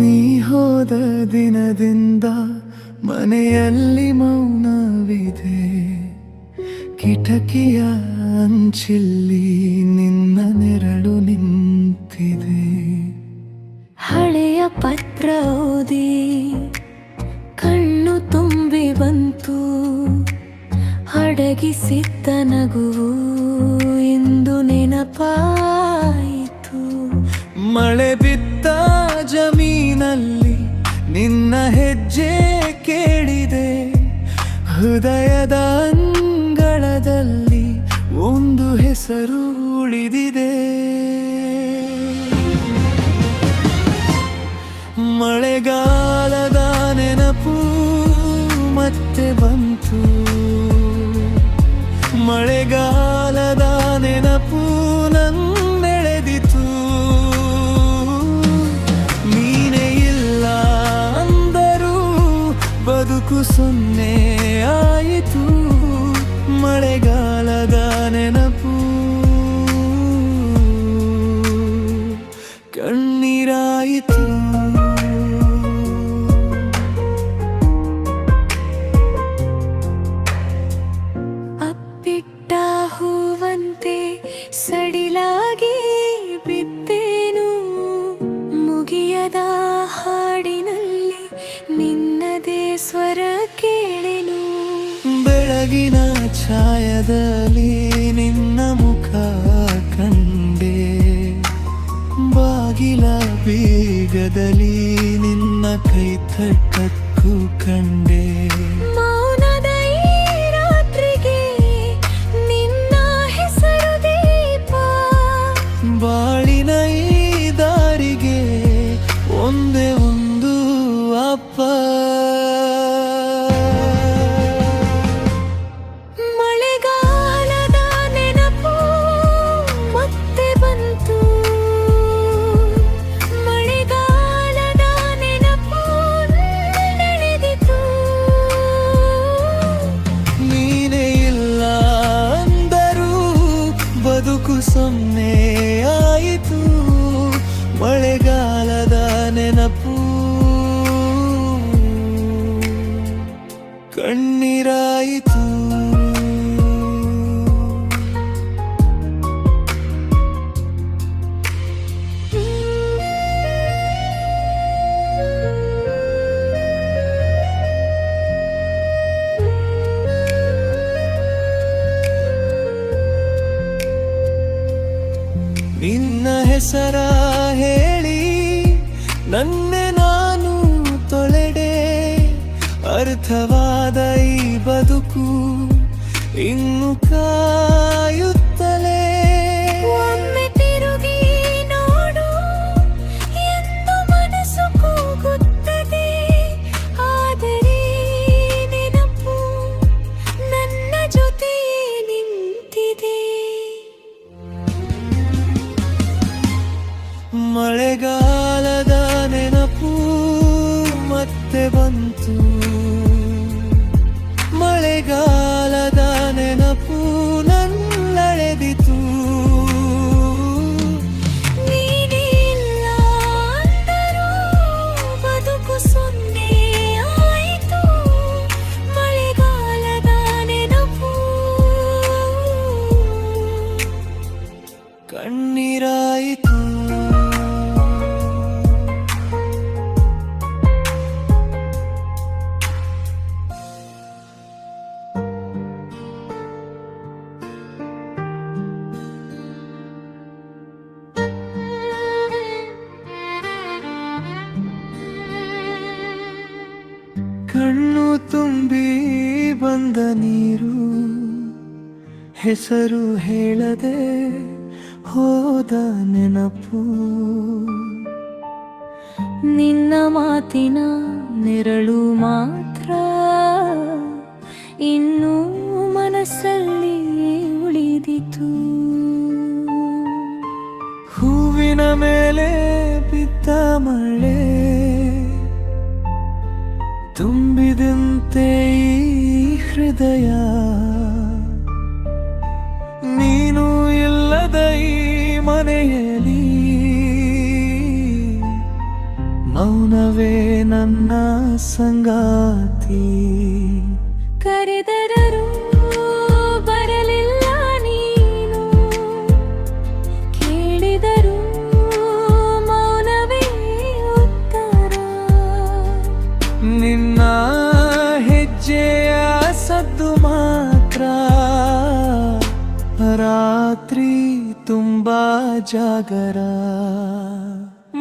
ನೀ ಹೋದ ದಿನದಿಂದ ಮನೆಯಲ್ಲಿ ಮೌನವಿದೆ. ಕಿಟಕಿಯ ಅಂಚಿಲ್ಲಿ ನಿನ್ನ ನೆರಳು ನಿಂತಿದೆ. ಹಳೆಯ ಪತ್ರ ಓದಿ ಕಣ್ಣು ತುಂಬಿ ಬಂತು. ಅಡಗಿಸಿದ್ದ ನಗುವು ಇಂದು ನೆನಪಾಯಿತು. ಮಳೆ ಬಿದ್ದ ಜಮೀನಲ್ಲಿ ನಿನ್ನ ಹೆಜ್ಜೆ ಕೇಳಿದೆ. ಹೃದಯದ ಅಂಗಳದಲ್ಲಿ ಒಂದು ಹೆಸರು ಉಳಿದಿದೆ. ಮಳೆಗಾಲದ ನೆನಪು ಮತ್ತೆ ಬಂತು. ಮಳೆಗಾಲದ ನೆನಪು ನನ್ನೆಳೆದಿತು. ನೀನೇ ಇಲ್ಲ ಅಂದರೂ ಬದುಕು ಸೊನ್ನೆ ಆಯಿತು. ಮಳೆಗಾಲದ ನೆನಪು ಕಣ್ಣೀರಾಯಿತು. ಅಪ್ಪಿಟ್ಟ ಹೂವಂತೆ ಸಡಿಲಾಗಿ ಬಿದ್ದೇನು. ಮುಗಿಯದ ಹಾಡಿನಲ್ಲಿ ನಿನ್ನದೇ ಸ್ವರ ಕೇಳೆನು. ಬೆಳಗಿನ ಛಾಯದಲ್ಲಿ ನಿನ್ನ ಮುಖ ಕಂಡೆ. ಬಾಗಿಲ ಬೀಗದಲ್ಲಿ ನಿನ್ನ ಕೈ ತಟ್ಟಕ್ಕೂ ಕಂಡೆ. ಮೌನದ ಈ ರಾತ್ರಿಗೆ ನಿನ್ನ ಹೆಸರು ದೀಪ. ಬಾಳಿನ ಈ ದಾರಿಗೆ ಒಂದೇ ಒಂದು ಅಪ್ಪ. ಮಳೆಗಾಲದ ನೆನಪು ಮತ್ತೆ ಬಂತು. ಮಳೆಗಾಲದ ನೆನಪು ನಡೆದಿತು. ನೀನೇ ಇಲ್ಲ ಅಂದರೂ ಬದುಕು ಸೊನ್ನೆ ಆಯಿತು. ಮಳೆಗಾಲದ ನೆನಪು ಕಣ್ಣೀರಾಯಿತು. ನಿನ್ನ ಹೆಸರ ಹೇಳಿ ನನ್ನೆ ನಾನು ತೊಳೆಡೆ. ಅರ್ಥವಾದ ಈ ಬದುಕು ಇನ್ನು ಕಾಯುತ್ತಲೇ. ಒಮ್ಮೆ ತಿರುಗಿ ನೋಡು ಎಂದು ಮನಸ್ಸು ಕೂಗುತ್ತದೆ. ಆದರೆ ನೆನಪು ನನ್ನ ಜೊತೆ ನಿಂತಿದೆ. ಮಳೆಗಾಲದ ನೆನಪು ಮತ್ತೆ ಬಂತು. ಮಳೆಗಾಲದ ನೆನಪು ನನ್ನೆಳೆದಿತು. ನೀನೇ ಇಲ್ಲ ಅಂದರೂ ಬದುಕು ಸೊನ್ನೆ ಆಯಿತು. ಮಳೆಗಾಲದ ನೆನಪು ಕಣ್ಣೀರಾಯಿತು. ಕಣ್ಣು ತುಂಬಿ ಬಂದ ನೀರು ಹೆಸರು ಹೇಳದೆ ಹೋದ ನೆನಪು. ನಿನ್ನ ಮಾತಿನ ನೆರಳು ಮಾತ್ರ ಇನ್ನೂ ಮನಸ್ಸಲ್ಲಿ ಉಳಿದಿತು. ಹೂವಿನ ಮೇಲೆ ಬಿದ್ದ ಮಳೆ ತುಂಬಿದಂತೆ ಈ ಹೃದಯ. ನೀನು ಇಲ್ಲದ ಈ ಮನೆಯಲ್ಲಿ ಮೌನವೇ ನನ್ನ ಸಂಗಾತಿ. ಕರೆದರೂ ಬರಲಿಲ್ಲ ನೀನು, ಕೇಳಿದರೂ ಮೌನವೇ ಉತ್ತರ. ನಿನ್ನ ಹೆಜ್ಜೆಯ ಸದ್ದು ಮಾತ್ರ ರಾತ್ರಿ ತುಂಬಾ ಜಾಗರ.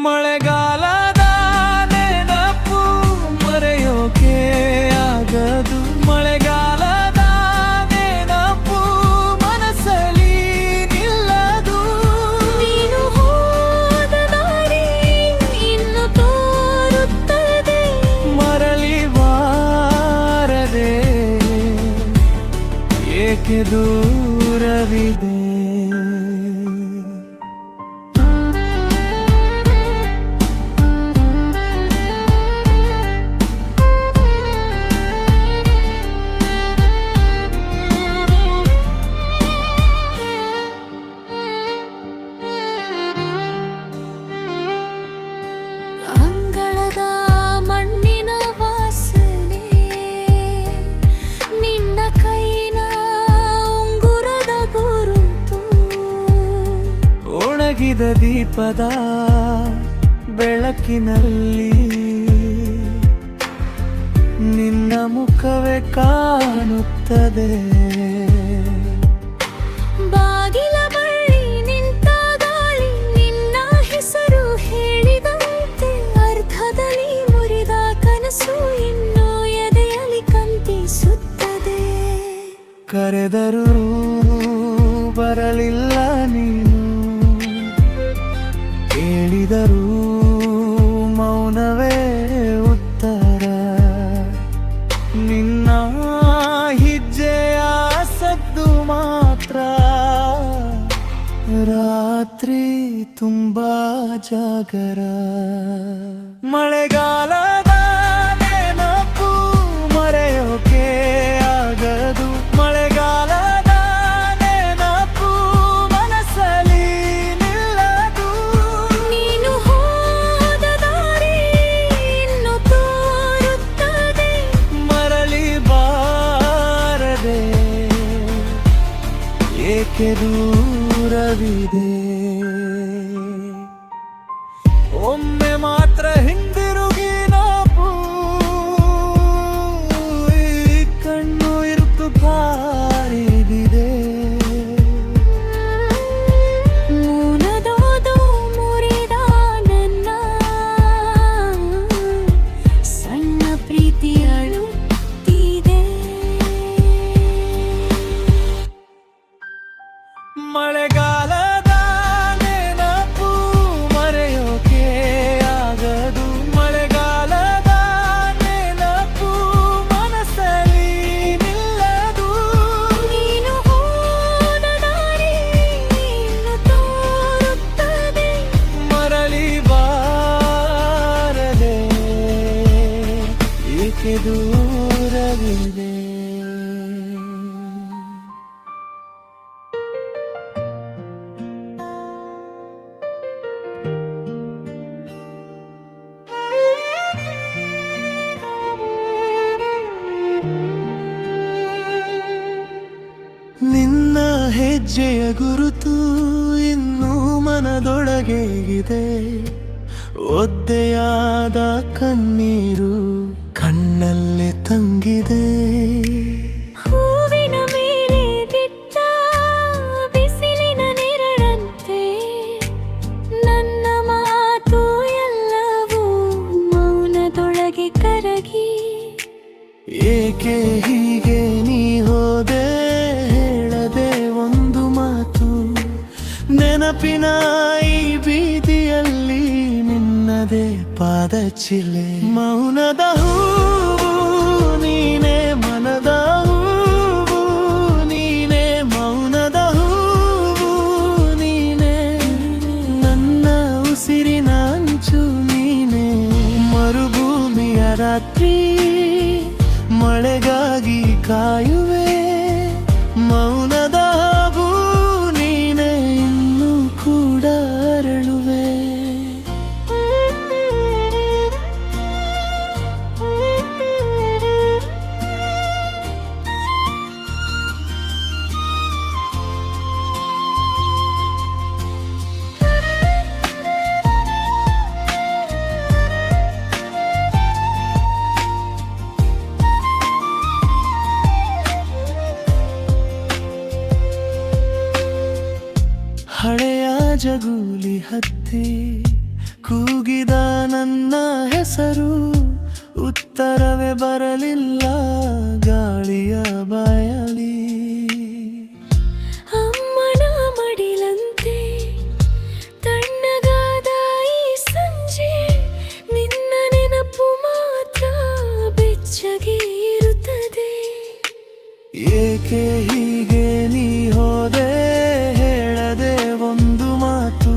ಮಳೆಗಾಲದ ನೆನಪು ಮರೆಯೋಕೆ ಆಗದು. ಮಳೆಗಾಲದ ನೆನಪು ಮನಸ್ಸಲ್ಲಿ ನಿಲ್ಲದು. ನೀನು ಹೋದ ದಾರಿ ಇನ್ನು ತೋರುತ್ತದೆ, ಮರಳಿ ಬಾರದೆ ಏಕೆ ದೂರವಿದೆ. ಅಂಗಳದ ಮಣ್ಣಿನ ವಾಸನೆ, ನಿನ್ನ ಕೈನ ಉಂಗುರದ ಗುರುತು. ಒಣಗಿದ ದೀಪದ ಬೆಳಕಿನಲ್ಲಿ ನಿನ್ನ ಮುಖವೇ ಕಾಣುತ್ತದೆ. ಬಾಗಿಲ ಬಳಿ ನಿಂತ ಗಾಳಿ ನಿನ್ನ ಹೆಸರು ಹೇಳಿದಂತೆ, ಅರ್ಧದಲ್ಲಿ ಮುರಿದ ಕನಸು ಇನ್ನೂ ಎದೆಯಲ್ಲಿ ಕಂಪಿಸುತ್ತದೆ. ಕರೆದರೂ ಬರಲಿಲ್ಲ ನೀನು, ಕೇಳಿದರೂ ಮೌನವೇ ಉತ್ತರ. ನಿನ್ನ ಹೆಜ್ಜೆಯ ಸದ್ದು ಮಾತ್ರ ರಾತ್ರಿ ತುಂಬಾ ಜಾಗರ. ಮಳೆಗಾಲದ ನೆನಪು ಮರೆಯೋಕೆ ಆಗದು. ಮಳೆಗಾಲದ ನೆನಪು ಮನಸ್ಸಲ್ಲಿ ನಿಲ್ಲದು. ನೀನು ಹೋದ ದಾರಿ ಇನ್ನು ತೋರುತ್ತದೆ, ಮರಳಿ ಬಾರದೆ ಏಕೆ ದೂರವಿದೆ. ಒಮ್ಮೆ ಮಾತ್ರ ಹಿಂದಿರುಗಿ ನಾವು ಈ ಕಣ್ಣು ಇರುತ್ತು ಬಾರಿದೆ. ಮೌನದೋದು ಮುರಿದ ನನ್ನ ಸಣ್ಣ ಪ್ರೀತಿ ಅಳುತ್ತಿದೆ. ಮಳೆಗಾಲದ ನೆನಪು ಮರೆಯೋಕೆ ಆಗದು. ಮಳೆಗಾಲದ ನೆನಪು ಮನಸ್ಸಲ್ಲಿ ನಿಲ್ಲದು. ನೀನು ಹೋದ ದಾರಿ ಇನ್ನು ತೋರುತ್ತದೆ, ಮರಳಿ ಬಾರದೆ ಏಕೆ ದೂರವಿದೆ. ನಿನ್ನ ಹೆಜ್ಜೆಯ ಗುರುತು ಇನ್ನೂ ಮನದೊಳಗೆ ಇದೆ. ಒದ್ದೆಯಾದ ಕಣ್ಣೀರು ಕಣ್ಣಲ್ಲಿ ತಂಗಿದೆ. ಹೂವಿನ ಮೇಲೆ ಬಿದ್ದ ಬಿಸಿಲಿನ ನೆರಳಂತೆ, ನನ್ನ ಮಾತು ಎಲ್ಲವೂ ಮೌನದೊಳಗೆ ಕರಗಿ. ಏಕೆ ಹೀಗೆ ನೀ ಹೋದೆ ಹೇಳದೆ ಒಂದು ಮಾತು. ನೆನಪಿನ ಈ ಬೀದಿಯಲ್ಲಿ ನಿನ್ನದೇ ಪಾದಚಿಲೆ. ಮೌನದ ಹೂವು ನೀನೆ, ಮನದ ಹೂವು ನೀನೆ. ಮೌನದ ಹೂವು ನೀನೆ, ನನ್ನ ಉಸಿರಿನ ಅಂಚು ನೀನೆ. ಮರುಭೂಮಿಯ ರಾತ್ರಿ ಮಳೆಗಾಗಿ ಕಾಯುವೆ. ಮೌನದ ಹೂ ನೀನೆ, ಇನ್ನೂ ಕೂಡ ಅರಳುವೆ. ಜಗೂಲಿ ಹತ್ತಿ ಕೂಗಿದ ನನ್ನ ಹೆಸರು, ಉತ್ತರವೇ ಬರಲಿಲ್ಲ ಗಾಳಿಯ ಬಾಯಲಿ. ಅಮ್ಮನ ಮಡಿಲಂತೆ ತಣ್ಣಗಾದ ಈ ಸಂಜೆ, ನಿನ್ನ ನೆನಪು ಮಾತ್ರ ಬೆಚ್ಚಗೆ ಇರುತ್ತದೆ. ಏಕೆ ಹೀಗೆ ನೀ ಹೋದೆ ಹೇಳದೆ ಒಂದು ಮಾತು,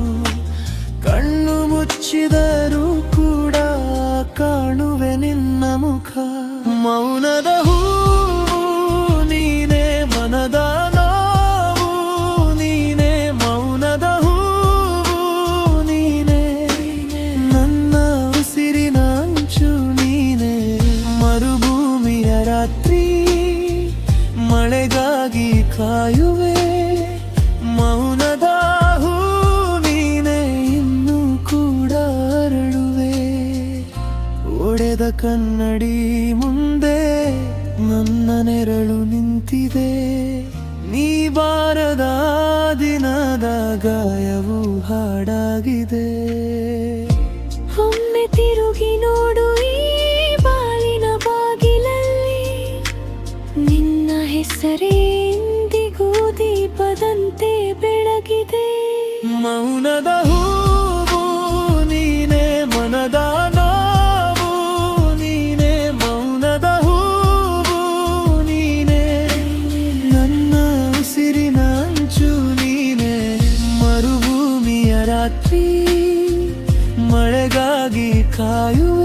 ಕಣ್ಣು ಮುಚ್ಚಿದರೂ ಕೂಡ ಕಾಣುವೆ ನಿನ್ನ ಮುಖ. ಮೌನದ ಹೂವು ನೀನೆ, ಮನದ ನೋವು ನೀನೆ, ಮೌನದ ಹೂವು ನೀನೆ, ನನ್ನ ಉಸಿರಿನ ಅಂಚು ನೀನೆ. ಮರುಭೂಮಿಯ ರಾತ್ರಿ ಮಳೆಗಾಗಿ ಕಾಯುವೆ, ಮೌನದ ಹೂ ನೀನೆ, ಇನ್ನೂ ಕೂಡ ಅರಳುವೆ. ಒಡೆದ ಕನ್ನಡಿ ಮುಂದೆ ನನ್ನ ನೆರಳು ನಿಂತಿದೆ, ನೀ ಬಾರದ ದಿನದ ಗಾಯವು ಹಾಡಾಗಿದೆ. ಒಮ್ಮೆ ತಿರುಗಿ ನೋಡು ಈ ಬಾಳಿನ ಬಾಗಿಲಲ್ಲಿ, ನಿನ್ನ ಹೆಸರೇ ಎಂದಿಗೂ ದೀಪದಂತೆ ಬೆಳಗಿದೆ. ಮೌನದ ಹೂವು ನೀನೆ, ಮನದ ನೋವು ನೀನೆ, ಮೌನದ ಹೂವು ನೀನೆ, ನನ್ನ ಉಸಿರಿನ ಅಂಚು ನೀನೆ. ಮರುಭೂಮಿಯ ರಾತ್ರಿ ಮಳೆಗಾಗಿ ಕಾಯುವೆ.